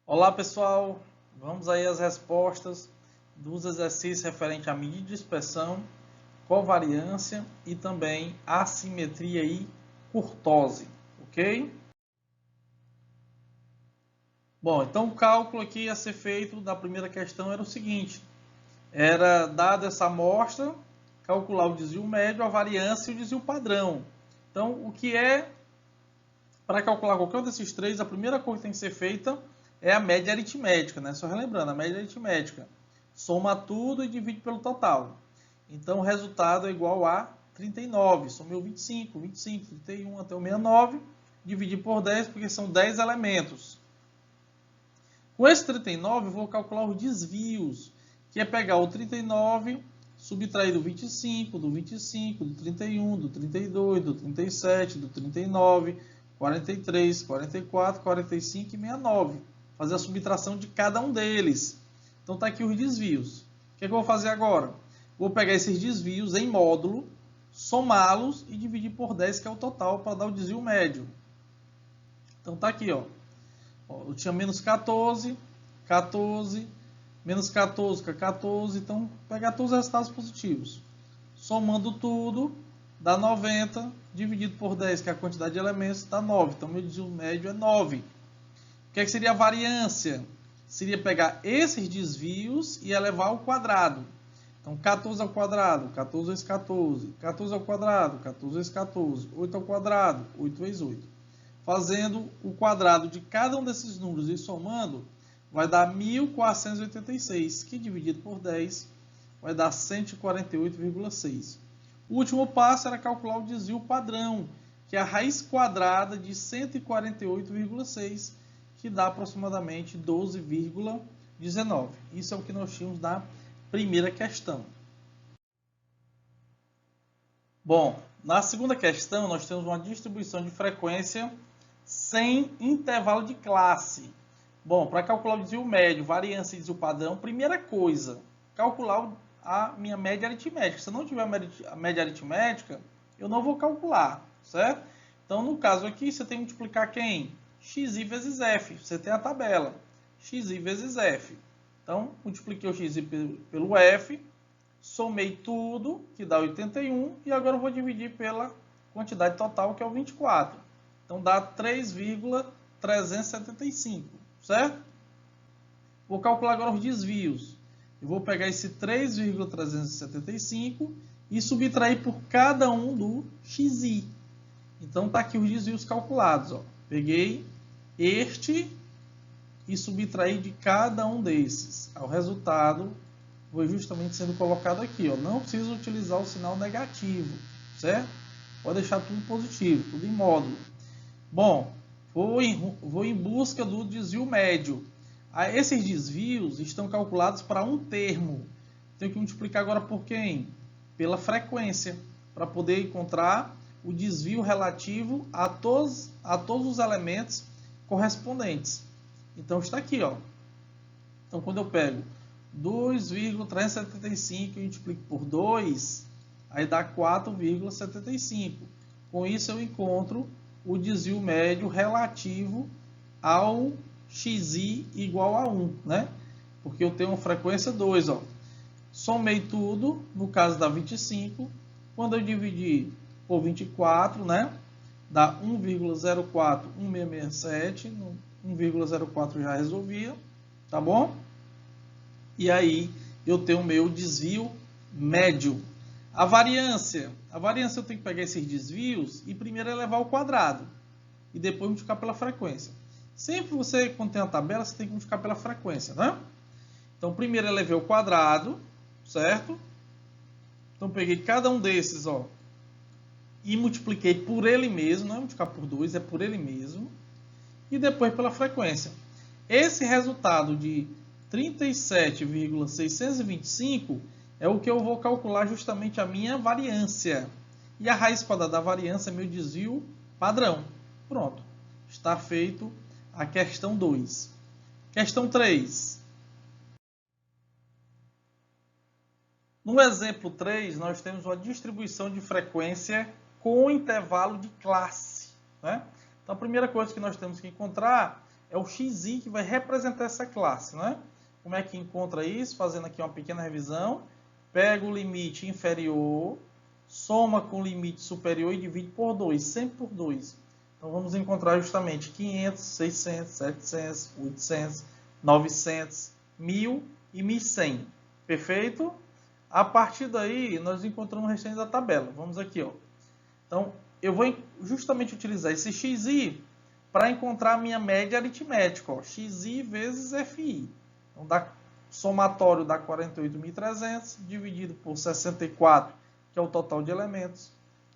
Olá pessoal, vamos aí às respostas dos exercícios referentes à medida de dispersão, covariância e também assimetria e curtose, ok? Bom, então o cálculo aqui a ser feito da primeira questão era o seguinte, era dada essa amostra, calcular o desvio médio, a variância e o desvio padrão. Então, o que é, para calcular qualquer um desses três, a primeira coisa que tem que ser feita é a média aritmética, né? Só relembrando, a média aritmética. Soma tudo e divide pelo total. Então, o resultado é igual a 39. Somei o 25, 31 até o 69. Dividir por 10, porque são 10 elementos. Com esse 39, eu vou calcular os desvios, que é pegar o 39, subtrair do 25, do 25, do 31, do 32, do 37, do 39, 43, 44, 45 e 69. Fazer a subtração de cada um deles. Então está aqui os desvios. O que é que eu vou fazer agora? Vou pegar esses desvios em módulo, somá-los e dividir por 10, que é o total, para dar o desvio médio. Então está aqui, ó. Eu tinha menos 14, 14, menos 14, que é 14. Então, vou pegar todos os resultados positivos. Somando tudo, dá 90, dividido por 10, que é a quantidade de elementos, dá 9. Então, meu desvio médio é 9. O que seria a variância? Seria pegar esses desvios e elevar ao quadrado. Então, 14 ao quadrado, 14 vezes 14. 14 ao quadrado, 14 vezes 14. 8 ao quadrado, 8 vezes 8. Fazendo o quadrado de cada um desses números e somando, vai dar 1.486, que dividido por 10 vai dar 148,6. O último passo era calcular o desvio padrão, que é a raiz quadrada de 148,6, que dá aproximadamente 12,19. Isso é o que nós tínhamos na primeira questão. Bom, na segunda questão nós temos uma distribuição de frequência sem intervalo de classe. Bom, para calcular o desvio médio, variância e desvio padrão, primeira coisa, calcular a minha média aritmética. Se eu não tiver a média aritmética, eu não vou calcular, certo? Então, no caso aqui, você tem que multiplicar quem? Xi vezes F. Você tem a tabela. Xi vezes F. Então, multipliquei o Xi pelo F, somei tudo, que dá 81, e agora eu vou dividir pela quantidade total, que é o 24. Então, dá 3,375, certo? Vou calcular agora os desvios. Eu vou pegar esse 3,375 e subtrair por cada um do xi. Então, está aqui os desvios calculados. Ó. Peguei este e subtrair de cada um desses. O resultado foi justamente sendo colocado aqui. Ó. Não preciso utilizar o sinal negativo, certo? Pode deixar tudo positivo, tudo em módulo. Bom, vou em busca do desvio médio. Esses desvios estão calculados para um termo. Tenho que multiplicar agora por quem? Pela frequência, para poder encontrar o desvio relativo a todos os elementos correspondentes. Então, está aqui, ó. Então, quando eu pego 2,375 e multiplico por 2, aí dá 4,75. Com isso, eu encontro o desvio médio relativo ao xi igual a 1, né? Porque eu tenho uma frequência 2, ó. Somei tudo, no caso dá 25. Quando eu dividir por 24, né? Dá 1,041667. 1,04 já resolvia, tá bom? E aí eu tenho o meu desvio médio. A variância eu tenho que pegar esses desvios e primeiro elevar ao quadrado e depois multiplicar pela frequência. Sempre você, quando tem a tabela, você tem que multiplicar pela frequência, né? Então, primeiro elevei ao quadrado, certo? Então, peguei cada um desses, ó, e multipliquei por ele mesmo, não é multiplicar por 2, é por ele mesmo, e depois pela frequência. Esse resultado de 37,625 é o que eu vou calcular justamente a minha variância. E a raiz quadrada da variância é meu desvio padrão. Pronto. Está feito a questão 2. Questão 3. No exemplo 3, nós temos uma distribuição de frequência com intervalo de classe, né? Então, a primeira coisa que nós temos que encontrar é o XI que vai representar essa classe, né? Como é que encontra isso? Fazendo aqui uma pequena revisão. Pega o limite inferior, soma com o limite superior e divide por 2, sempre por 2. Então, vamos encontrar justamente 500, 600, 700, 800, 900, 1000 e 1100. Perfeito? A partir daí, nós encontramos o restante da tabela. Vamos aqui, ó. Então, eu vou justamente utilizar esse XI para encontrar a minha média aritmética. Ó. XI vezes FI. Então, somatório dá 48.300, dividido por 64, que é o total de elementos,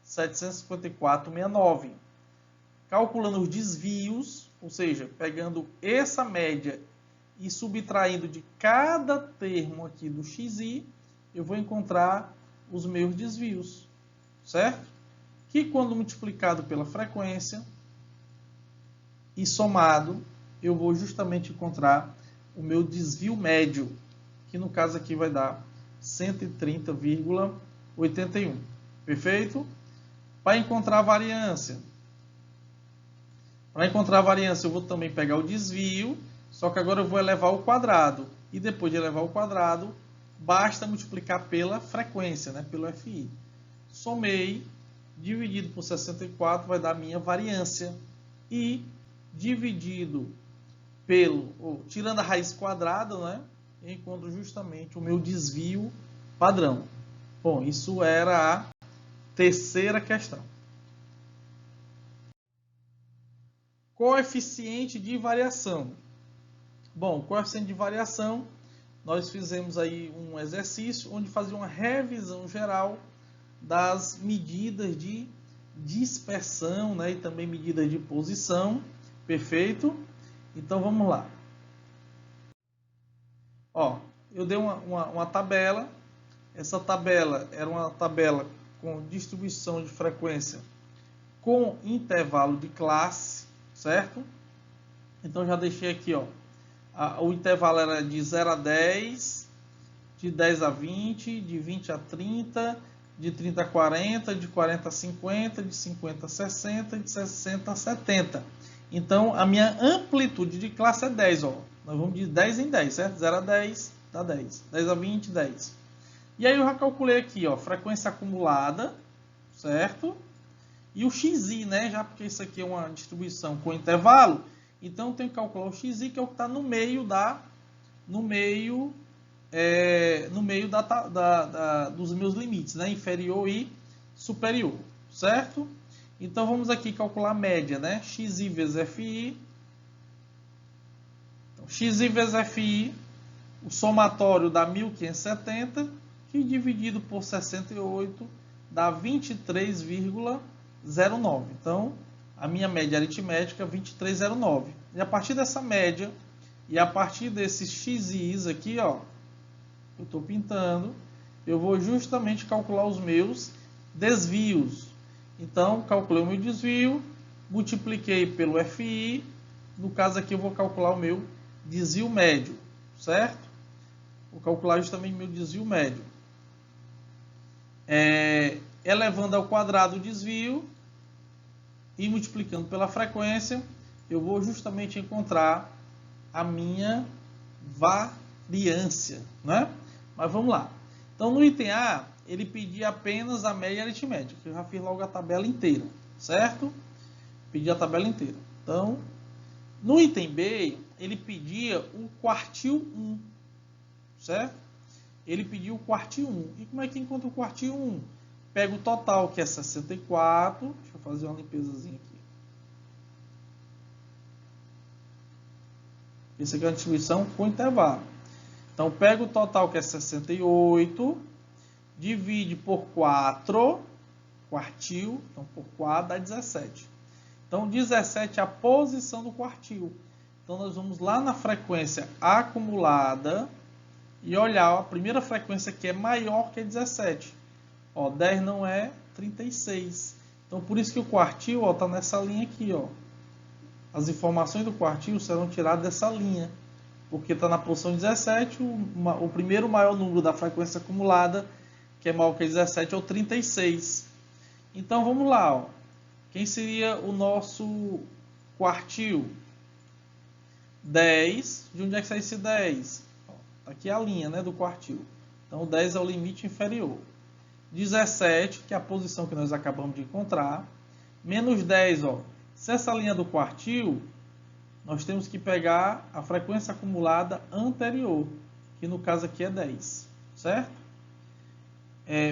754,69. Calculando os desvios, ou seja, pegando essa média e subtraindo de cada termo aqui do XI, eu vou encontrar os meus desvios, certo? Que quando multiplicado pela frequência e somado, eu vou justamente encontrar o meu desvio médio, que no caso aqui vai dar 130,81. Perfeito? Para encontrar a variância. Para encontrar a variância, eu vou também pegar o desvio, só que agora eu vou elevar ao quadrado. E depois de elevar ao quadrado, basta multiplicar pela frequência, né? Pelo FI. Somei, dividido por 64, vai dar a minha variância. E dividido tirando a raiz quadrada, né? Eu encontro justamente o meu desvio padrão. Bom, isso era a terceira questão. Coeficiente de variação. Bom, coeficiente de variação, nós fizemos aí um exercício onde fazia uma revisão geral das medidas de dispersão, né, e também medidas de posição. Perfeito? Então vamos lá. Ó, eu dei uma tabela. Essa tabela era uma tabela com distribuição de frequência com intervalo de classe, certo? Então já deixei aqui, ó. O intervalo era de 0 a 10, de 10 a 20, de 20 a 30, de 30 a 40, de 40 a 50, de 50 a 60, de 60 a 70. Então, a minha amplitude de classe é 10, ó. Nós vamos de 10 em 10, certo? 0 a 10 dá 10. 10 a 20, 10. E aí eu já calculei aqui, ó, frequência acumulada, certo? E o XI, né? Já porque isso aqui é uma distribuição com intervalo, então eu tenho que calcular o XI, que é o que está no meio dos meus limites, né? Inferior e superior, certo? Então vamos aqui calcular a média, né? XI vezes FI. Então, XI vezes FI, o somatório dá 1.570, que dividido por 68 dá 23,09. Então, a minha média aritmética é 23,09. E a partir dessa média, e a partir desses XIs aqui, ó, eu estou pintando, eu vou justamente calcular os meus desvios. Então, calculei o meu desvio, multipliquei pelo FI, no caso aqui eu vou calcular o meu desvio médio, certo? Vou calcular justamente o meu desvio médio. Elevando ao quadrado o desvio e multiplicando pela frequência, eu vou justamente encontrar a minha variância, né? Mas vamos lá. Então, no item A, ele pedia apenas a média aritmética, que eu já fiz logo a tabela inteira, certo? Pedi a tabela inteira. Então, no item B, ele pedia o quartil 1, certo? Ele pediu o quartil 1. E como é que encontra o quartil 1? Pega o total, que é 64. Deixa eu fazer uma limpezazinha aqui. Essa aqui é a distribuição com intervalo. Então, pega o total, que é 68, divide por 4, quartil, então por 4 dá 17. Então, 17 é a posição do quartil. Então, nós vamos lá na frequência acumulada e olhar a primeira frequência que é maior que 17. Ó, 10 não é 36. Então, por isso que o quartil está nessa linha aqui, ó. As informações do quartil serão tiradas dessa linha, porque está na posição 17, o primeiro maior número da frequência acumulada, que é maior que 17, é o 36. Então, vamos lá. Ó. Quem seria o nosso quartil? 10, de onde é que sai esse 10? Ó, tá aqui a linha, né, do quartil. Então, o 10 é o limite inferior. 17, que é a posição que nós acabamos de encontrar. Menos 10, ó. Se essa linha do quartil, nós temos que pegar a frequência acumulada anterior, que no caso aqui é 10, certo?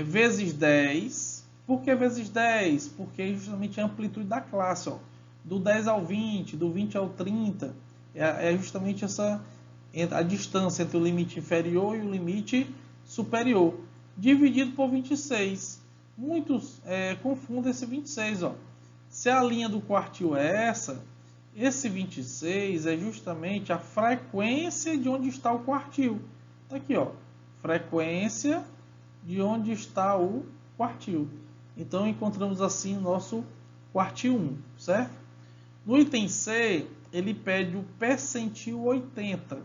Vezes 10. Por que vezes 10? Porque é justamente a amplitude da classe, ó. Do 10 ao 20, do 20 ao 30, é justamente a distância entre o limite inferior e o limite superior, dividido por 26. Muitos confundem esse 26, ó. Se a linha do quartil é essa, esse 26 é justamente a frequência de onde está o quartil. Tá aqui, ó, frequência de onde está o quartil. Então, encontramos assim o nosso quartil 1, certo? No item C, ele pede o percentil 80.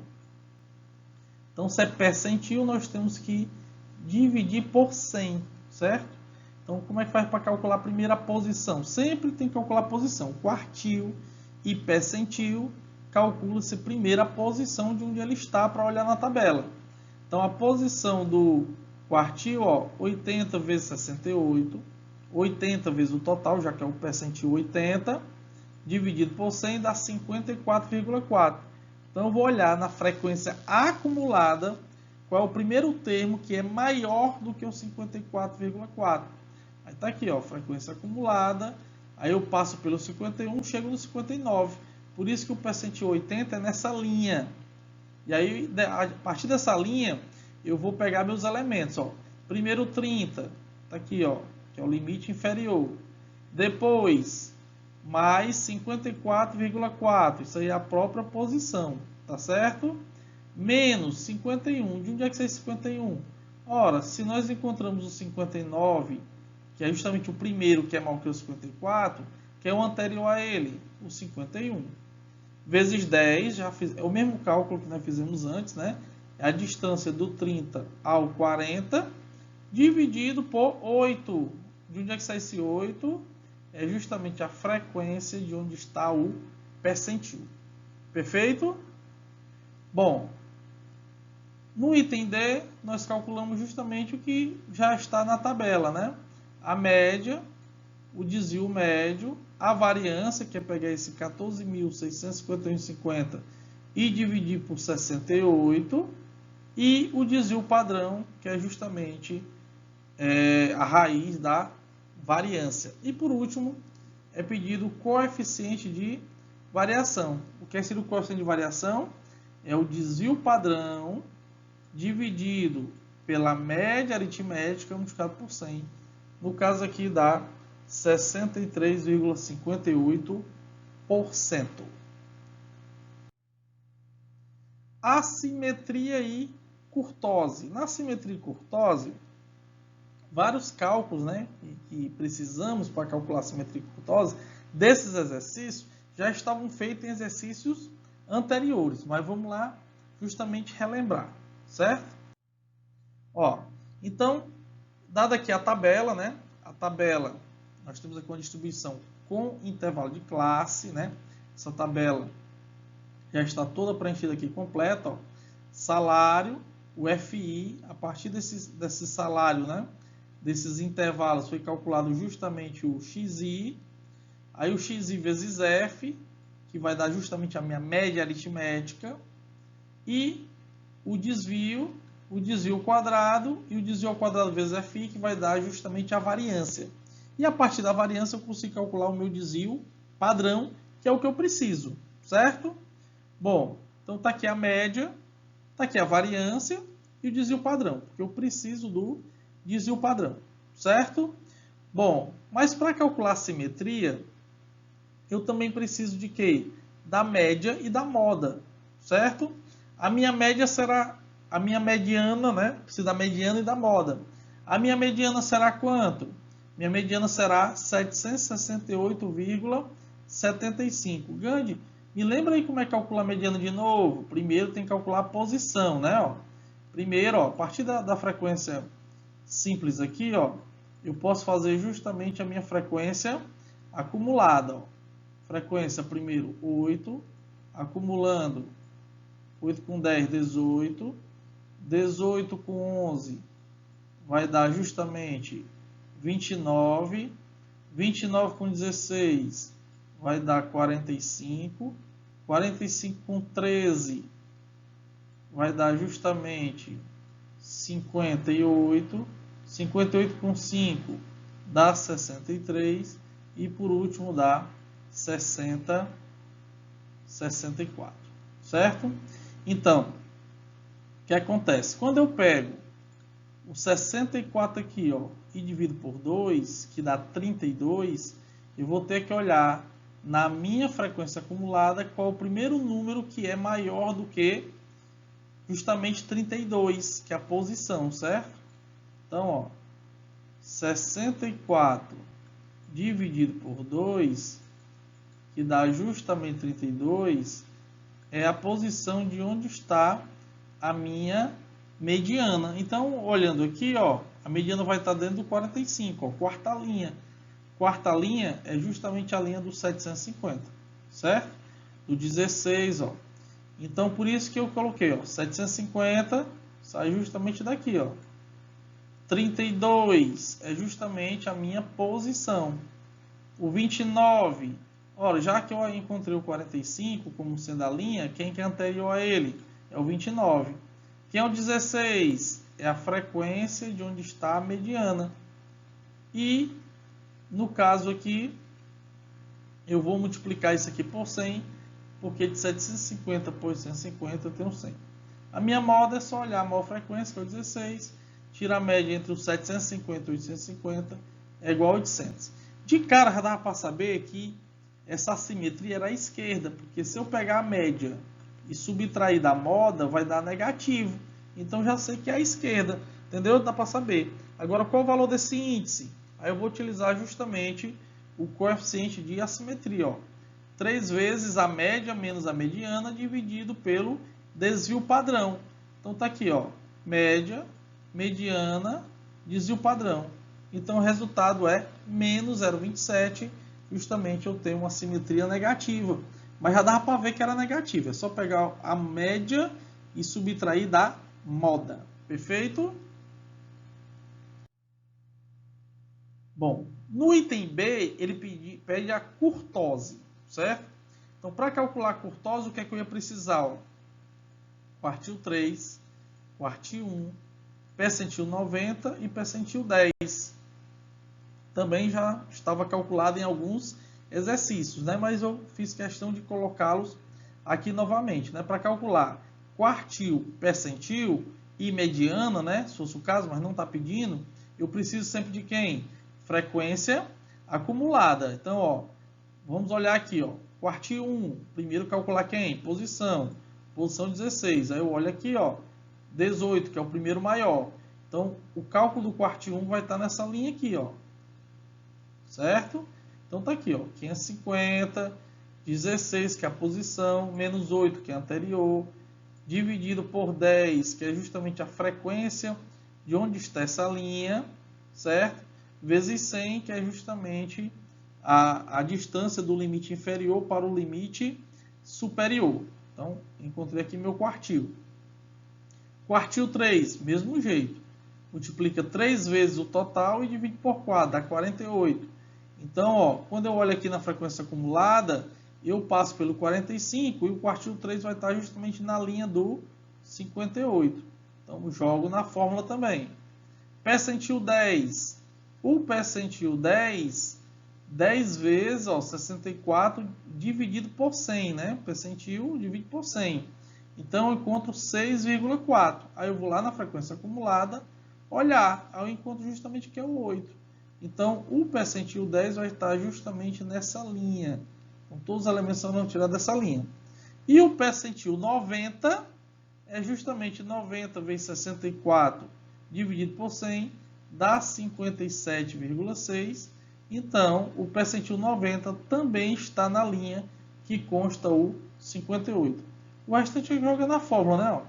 Então, se é percentil, nós temos que dividir por 100, certo? Então, como é que faz para calcular a primeira posição? Sempre tem que calcular a posição. Quartil e percentil, calcula-se primeiro a posição de onde ele está para olhar na tabela. Então, a posição do quartil, ó, 80 vezes 68, 80 vezes o total, já que é o percentil 80, dividido por 100 dá 54,4. Então, eu vou olhar na frequência acumulada qual é o primeiro termo que é maior do que o 54,4. Aí está aqui, ó, frequência acumulada. Aí eu passo pelo 51, chego no 59. Por isso que o percentil 80 é nessa linha. E aí, a partir dessa linha, eu vou pegar meus elementos. Ó. Primeiro 30, está aqui, ó, que é o limite inferior. Depois, mais 54,4. Isso aí é a própria posição, tá certo? Menos 51. De onde é que sai 51? Ora, se nós encontramos o 59, que é justamente o primeiro que é maior que o 54, que é o anterior a ele, o 51. Vezes 10, é o mesmo cálculo que nós fizemos antes, né? É a distância do 30 ao 40, dividido por 8. De onde é que sai esse 8? É justamente a frequência de onde está o percentil. Perfeito? Bom, no item D, nós calculamos justamente o que já está na tabela, né? A média, o desvio médio, a variância, que é pegar esse 14.651,50 e dividir por 68, e o desvio padrão, que é justamente a raiz da variância. E por último, é pedido o coeficiente de variação. O que seria o coeficiente de variação? É o desvio padrão dividido pela média aritmética multiplicado por 100. No caso aqui dá 63,58%. Assimetria e curtose. Na assimetria e curtose, vários cálculos, né, que precisamos para calcular a assimetria e curtose, desses exercícios, já estavam feitos em exercícios anteriores. Mas vamos lá justamente relembrar, certo? Ó, então, dada aqui a tabela, né? A tabela, nós temos aqui uma distribuição com intervalo de classe, né? Essa tabela já está toda preenchida aqui completa, ó. Salário, o FI, a partir desse salário, né? Desses intervalos foi calculado justamente o XI, aí o XI vezes F, que vai dar justamente a minha média aritmética, e o desvio quadrado, e o desvio ao quadrado vezes FI, que vai dar justamente a variância. E a partir da variância eu consigo calcular o meu desvio padrão, que é o que eu preciso, certo? Bom, então está aqui a média, está aqui a variância e o desvio padrão, porque eu preciso do desvio padrão, certo? Bom, mas para calcular a simetria, eu também preciso de quê? Da média e da moda, certo? A minha média será a minha mediana, né? Preciso da mediana e da moda. A minha mediana será quanto? Minha mediana será 768,75. Gandhi, me lembra aí como é que calcula a mediana de novo? Primeiro tem que calcular a posição, né? Ó. Primeiro, ó, a partir da frequência simples aqui, ó, eu posso fazer justamente a minha frequência acumulada. Ó. Frequência primeiro 8, acumulando 8 com 10, 18. 18 com 11 vai dar justamente 29. 29 com 16 vai dar 45. 45 com 13 vai dar justamente 58. 58 com 5 dá 63. E por último dá 64. Certo? Então, o que acontece? Quando eu pego o 64 aqui, ó, e divido por 2, que dá 32, eu vou ter que olhar na minha frequência acumulada qual o primeiro número que é maior do que justamente 32, que é a posição, certo? Então, ó, 64 dividido por 2, que dá justamente 32, é a posição de onde está a minha mediana. Então, olhando aqui, ó, a mediana vai estar dentro do 45, ó, quarta linha. Quarta linha é justamente a linha do 750, certo? Do 16, ó. Então, por isso que eu coloquei, ó, 750 sai justamente daqui, ó. 32 é justamente a minha posição. O 29, ora, já que eu encontrei o 45 como sendo a linha, quem que é anterior a ele? É o 29. Quem é o 16? É a frequência de onde está a mediana. E, no caso aqui, eu vou multiplicar isso aqui por 100, porque de 750 por 850 eu tenho 100. A minha moda é só olhar a maior frequência, que é o 16, tirar a média entre os 750 e 850, é igual a 800. De cara, já dava para saber que essa assimetria era à esquerda, porque se eu pegar a média e subtrair da moda, vai dar negativo. Então, já sei que é à esquerda, entendeu? Dá para saber. Agora, qual é o valor desse índice? Aí eu vou utilizar justamente o coeficiente de assimetria, ó. 3 vezes a média menos a mediana dividido pelo desvio padrão. Então, tá aqui, ó, média, mediana, desvio padrão. Então, o resultado é menos 0,27. Justamente eu tenho uma simetria negativa. Mas já dava para ver que era negativa. É só pegar a média e subtrair da moda. Perfeito? Bom, no item B, ele pede a curtose, certo? Então, para calcular a curtose, o que é que eu ia precisar? Ó? Quartil 3, quartil 1, percentil 90 e percentil 10. Também já estava calculado em alguns exercícios, né? Mas eu fiz questão de colocá-los aqui novamente, né? Para calcular quartil, percentil e mediana, né? Se fosse o caso, mas não está pedindo, eu preciso sempre de quem? Frequência acumulada. Então, ó, vamos olhar aqui, ó. Quartil 1, primeiro calcular quem? Posição 16. Aí eu olho aqui, ó, 18, que é o primeiro maior. Então, o cálculo do quartil 1 vai estar nessa linha aqui, ó. Certo? Então tá aqui, ó, 550, 16, que é a posição, menos 8, que é a anterior, dividido por 10, que é justamente a frequência de onde está essa linha, certo? Vezes 100, que é justamente a distância do limite inferior para o limite superior. Então, encontrei aqui meu quartil. Quartil 3, mesmo jeito. Multiplica 3 vezes o total e divide por 4, dá 48. Então, ó, quando eu olho aqui na frequência acumulada, eu passo pelo 45 e o quartil 3 vai estar justamente na linha do 58. Então, jogo na fórmula também. Percentil 10. O percentil 10, 10 vezes, ó, 64 dividido por 100, né? Percentil dividido por 100. Então, eu encontro 6,4. Aí eu vou lá na frequência acumulada, olhar. Aí eu encontro justamente que é o 8. Então, o percentil 10 vai estar justamente nessa linha. Então, todos os elementos são tirados dessa linha. E o percentil 90 é justamente 90 vezes 64 dividido por 100, dá 57,6. Então, o percentil 90 também está na linha que consta o 58. O restante joga na fórmula, né?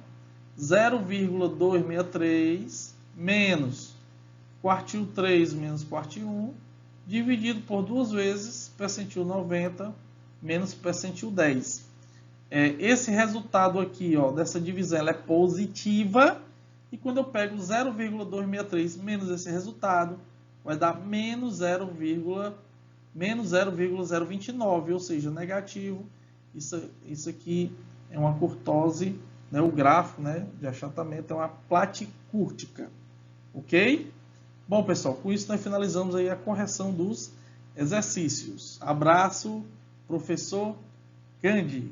0,263 menos quartil 3 menos quartil 1, dividido por 2 vezes percentil 90 menos percentil 10. esse resultado aqui, ó, dessa divisão, ela é positiva. E quando eu pego 0,263 menos esse resultado, vai dar menos 0,029, ou seja, negativo. Isso aqui é uma curtose, né? O grafo, né, de achatamento é uma platicúrtica. Ok? Bom, pessoal, com isso nós finalizamos aí a correção dos exercícios. Abraço, professor Gandhi.